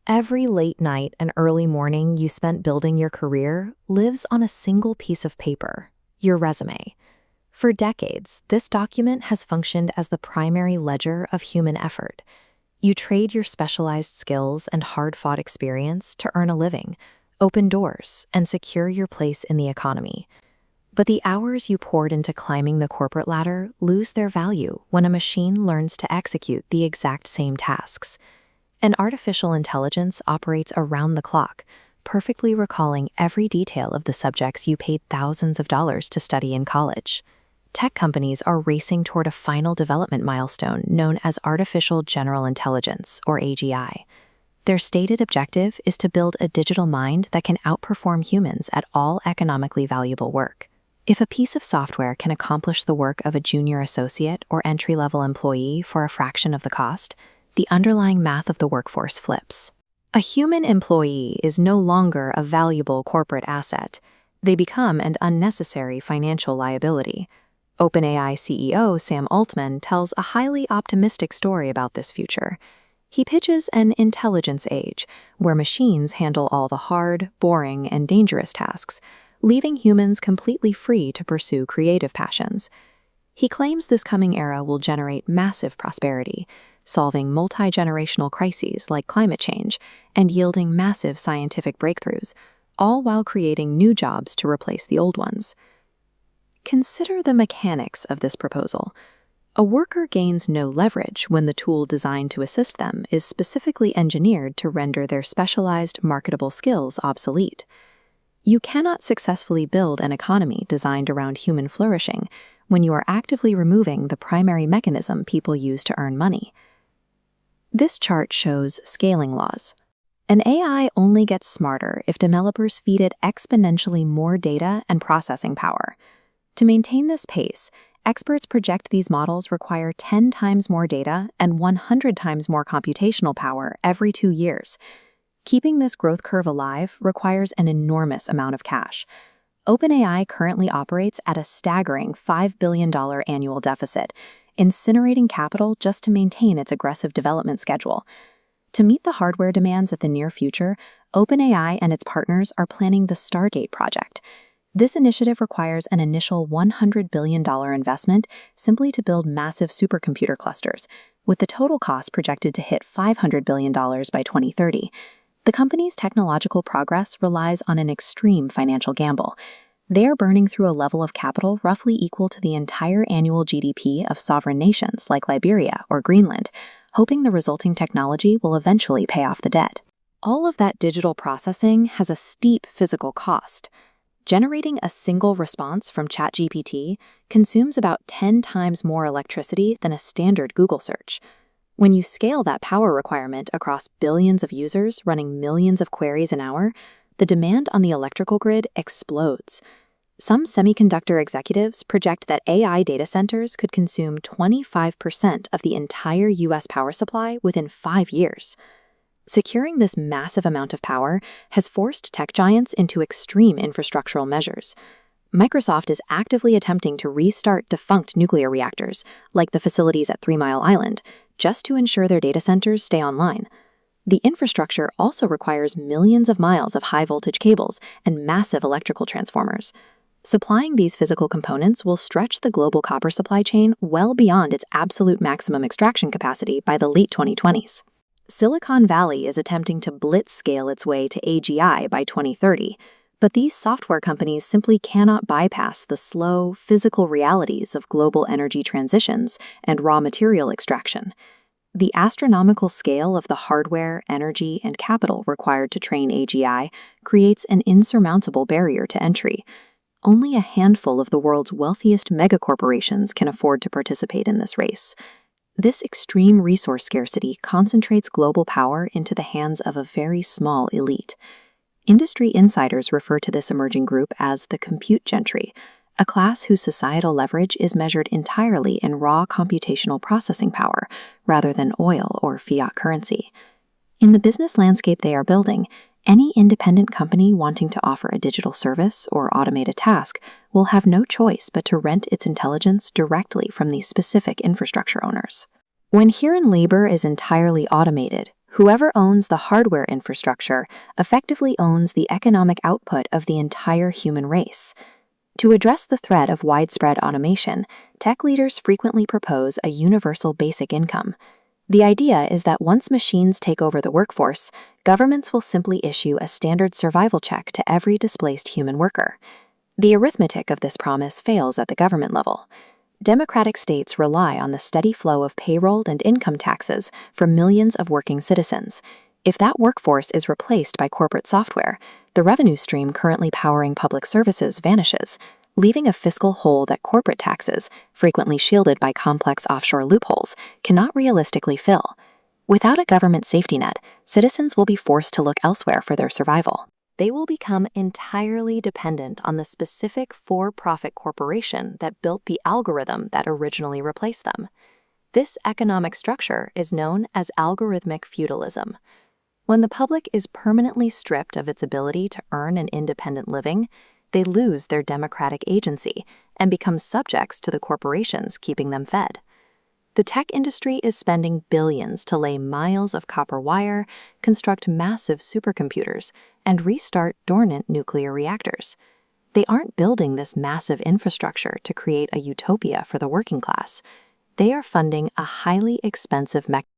Every late night and early morning you spent building your career lives on a single piece of paper, your resume. For decades, this document has functioned as the primary ledger of human effort. You trade your specialized skills and hard-fought experience to earn a living, open doors, and secure your place in the economy. But the hours you poured into climbing the corporate ladder lose their value when a machine learns to execute the exact same tasks. And artificial intelligence operates around the clock, perfectly recalling every detail of the subjects you paid thousands of dollars to study in college. Tech companies are racing toward a final development milestone known as artificial general intelligence, or AGI. Their stated objective is to build a digital mind that can outperform humans at all economically valuable work. If a piece of software can accomplish the work of a junior associate or entry-level employee for a fraction of the cost, the underlying math of the workforce flips. A human employee is no longer a valuable corporate asset. They become an unnecessary financial liability. OpenAI CEO Sam Altman tells a highly optimistic story about this future. He pitches an intelligence age, where machines handle all the hard, boring, and dangerous tasks, leaving humans completely free to pursue creative passions. He claims this coming era will generate massive prosperity, solving multi-generational crises like climate change and yielding massive scientific breakthroughs, all while creating new jobs to replace the old ones. Consider the mechanics of this proposal. A worker gains no leverage when the tool designed to assist them is specifically engineered to render their specialized marketable skills obsolete. You cannot successfully build an economy designed around human flourishing when you are actively removing the primary mechanism people use to earn money. This chart shows scaling laws. An AI only gets smarter if developers feed it exponentially more data and processing power. To maintain this pace, experts project these models require 10 times more data and 100 times more computational power every 2 years. Keeping this growth curve alive requires an enormous amount of cash. OpenAI currently operates at a staggering $5 billion annual deficit, incinerating capital just to maintain its aggressive development schedule. To meet the hardware demands of the near future, OpenAI and its partners are planning the Stargate Project. This initiative requires an initial $100 billion investment simply to build massive supercomputer clusters, with the total cost projected to hit $500 billion by 2030. The company's technological progress relies on an extreme financial gamble. They are burning through a level of capital roughly equal to the entire annual GDP of sovereign nations like Liberia or Greenland, hoping the resulting technology will eventually pay off the debt. All of that digital processing has a steep physical cost. Generating a single response from ChatGPT consumes about 10 times more electricity than a standard Google search. When you scale that power requirement across billions of users running millions of queries an hour, the demand on the electrical grid explodes. Some semiconductor executives project that AI data centers could consume 25% of the entire US power supply within 5 years. Securing this massive amount of power has forced tech giants into extreme infrastructural measures. Microsoft is actively attempting to restart defunct nuclear reactors, like the facilities at 3 Mile Island, just to ensure their data centers stay online. The infrastructure also requires millions of miles of high-voltage cables and massive electrical transformers. Supplying these physical components will stretch the global copper supply chain well beyond its absolute maximum extraction capacity by the late 2020s. Silicon Valley is attempting to blitzscale its way to AGI by 2030, but these software companies simply cannot bypass the slow, physical realities of global energy transitions and raw material extraction. The astronomical scale of the hardware, energy, and capital required to train AGI creates an insurmountable barrier to entry. Only a handful of the world's wealthiest megacorporations can afford to participate in this race. This extreme resource scarcity concentrates global power into the hands of a very small elite. Industry insiders refer to this emerging group as the compute gentry, a class whose societal leverage is measured entirely in raw computational processing power rather than oil or fiat currency. In the business landscape they are building, any independent company wanting to offer a digital service or automate a task will have no choice but to rent its intelligence directly from these specific infrastructure owners. When Huron labor is entirely automated, Whoever owns the hardware infrastructure effectively owns the economic output of the entire human race. To address the threat of widespread automation, tech leaders frequently propose a universal basic income. The idea is that once machines take over the workforce, governments will simply issue a standard survival check to every displaced human worker. The arithmetic of this promise fails at the government level. Democratic states rely on the steady flow of payroll and income taxes from millions of working citizens. If that workforce is replaced by corporate software, the revenue stream currently powering public services vanishes, leaving a fiscal hole that corporate taxes, frequently shielded by complex offshore loopholes, cannot realistically fill. Without a government safety net, citizens will be forced to look elsewhere for their survival. They will become entirely dependent on the specific for-profit corporation that built the algorithm that originally replaced them. This economic structure is known as algorithmic feudalism. When the public is permanently stripped of its ability to earn an independent living, they lose their democratic agency and become subjects to the corporations keeping them fed. The tech industry is spending billions to lay miles of copper wire, construct massive supercomputers, and restart dormant nuclear reactors. They aren't building this massive infrastructure to create a utopia for the working class. They are funding a highly expensive mechanism